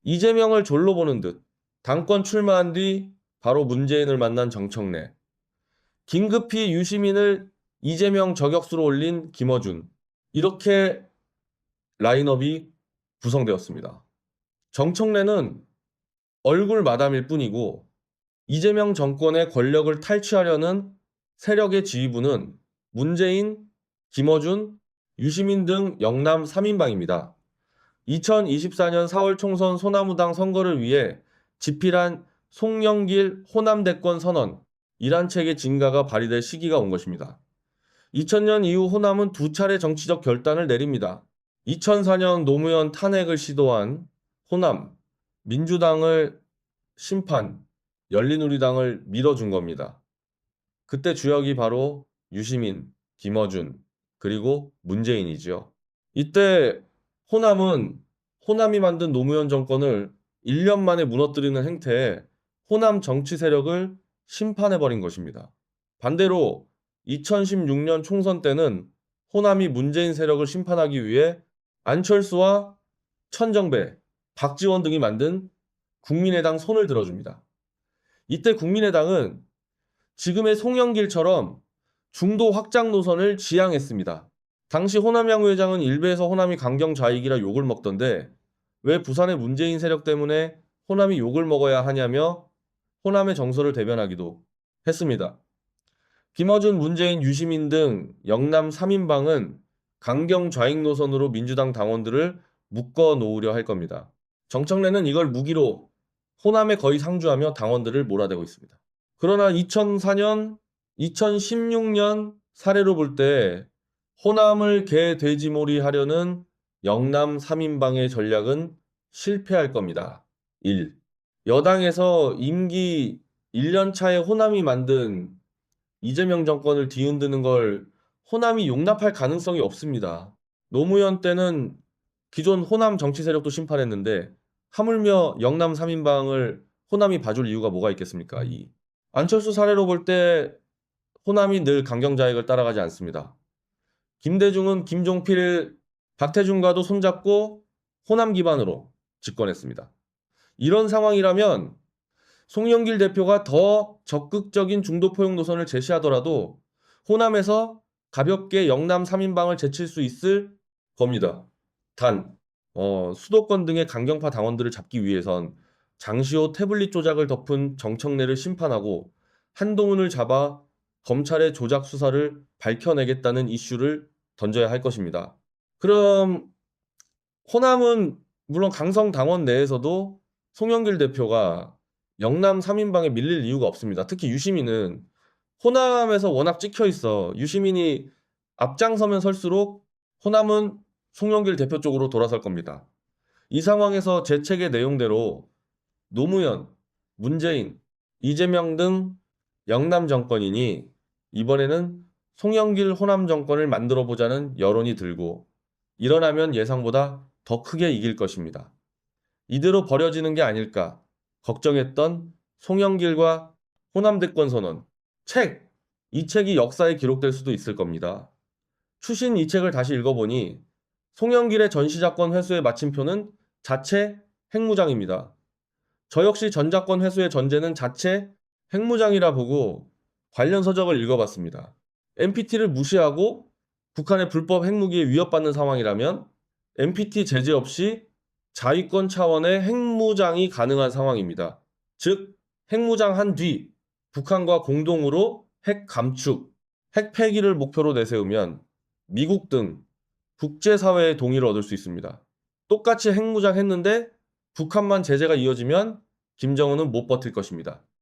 이재명을 졸로 보는 듯 당권 출마한 뒤 바로 문재인을 만난 정청래. 긴급히 유시민을 이재명 저격수로 올린 김어준. 이렇게 라인업이 구성되었습니다. 정청래는 얼굴 마담일 뿐이고 이재명 정권의 권력을 탈취하려는 세력의 지휘부는 문재인, 김어준, 유시민 등 영남 3인방입니다. 2024년 4월 총선 소나무당 선거를 위해 집필한 송영길 호남 대권 선언, 이란 책의 진가가 발휘될 시기가 온 것입니다. 2000년 이후 호남은 두 차례 정치적 결단을 내립니다. 2004년 노무현 탄핵을 시도한 호남, 민주당을 심판, 열린우리당을 밀어준 겁니다. 그때 주역이 바로 유시민, 김어준, 그리고 문재인이지요. 이때 호남이 만든 노무현 정권을 1년 만에 무너뜨리는 행태에 호남 정치 세력을 심판해버린 것입니다. 반대로 2016년 총선 때는 호남이 문재인 세력을 심판하기 위해 안철수와 천정배, 박지원 등이 만든 국민의당 손을 들어줍니다. 이때 국민의당은 지금의 송영길처럼 중도 확장 노선을 지향했습니다. 당시 호남야구 회장은 일베에서 호남이 강경 좌익이라 욕을 먹던데 왜 부산의 문재인 세력 때문에 호남이 욕을 먹어야 하냐며 호남의 정서를 대변하기도 했습니다. 김어준, 문재인, 유시민 등 영남 3인방은 강경 좌익 노선으로 민주당 당원들을 묶어 놓으려 할 겁니다. 정청래는 이걸 무기로 호남에 거의 상주하며 당원들을 몰아대고 있습니다. 그러나 2004년, 2016년 사례로 볼 때 호남을 개돼지몰이 하려는 영남 3인방의 전략은 실패할 겁니다. 1. 여당에서 임기 1년 차에 호남이 만든 이재명 정권을 뒤흔드는 걸 호남이 용납할 가능성이 없습니다. 노무현 때는 기존 호남 정치 세력도 심판했는데 하물며 영남 3인방을 호남이 봐줄 이유가 뭐가 있겠습니까? 2. 안철수 사례로 볼 때 호남이 늘 강경자익을 따라가지 않습니다. 김대중은 김종필, 박태준과도 손잡고 호남 기반으로 집권했습니다. 이런 상황이라면 송영길 대표가 더 적극적인 중도 포용 노선을 제시하더라도 호남에서 가볍게 영남 3인방을 제칠 수 있을 겁니다. 단, 수도권 등의 강경파 당원들을 잡기 위해선 장시호 태블릿 조작을 덮은 정청래를 심판하고 한동훈을 잡아 검찰의 조작 수사를 밝혀내겠다는 이슈를 던져야 할 것입니다. 그럼 호남은 물론 강성 당원 내에서도 송영길 대표가 영남 3인방에 밀릴 이유가 없습니다. 특히 유시민은 호남에서 워낙 찍혀 있어. 유시민이 앞장서면 설수록 호남은 송영길 대표 쪽으로 돌아설 겁니다. 이 상황에서 제 책의 내용대로 노무현, 문재인, 이재명 등 영남 정권이니 이번에는 송영길 호남 정권을 만들어 보자는 여론이 들고 일어나면 예상보다 더 크게 이길 것입니다. 이대로 버려지는 게 아닐까 걱정했던 송영길과 호남 대권 선언 이 책이 역사에 기록될 수도 있을 겁니다. 추신 이 책을 다시 읽어보니 송영길의 전시작권 회수의 마침표는 자체 핵무장입니다. 저 역시 전작권 회수의 전제는 자체 핵무장이라 보고 관련 서적을 읽어봤습니다. NPT를 무시하고 북한의 불법 핵무기에 위협받는 상황이라면 NPT 제재 없이 자위권 차원의 핵무장이 가능한 상황입니다. 즉, 핵무장한 뒤 북한과 공동으로 핵 감축, 핵 폐기를 목표로 내세우면 미국 등 국제사회의 동의를 얻을 수 있습니다. 똑같이 핵무장했는데 북한만 제재가 이어지면 김정은은 못 버틸 것입니다.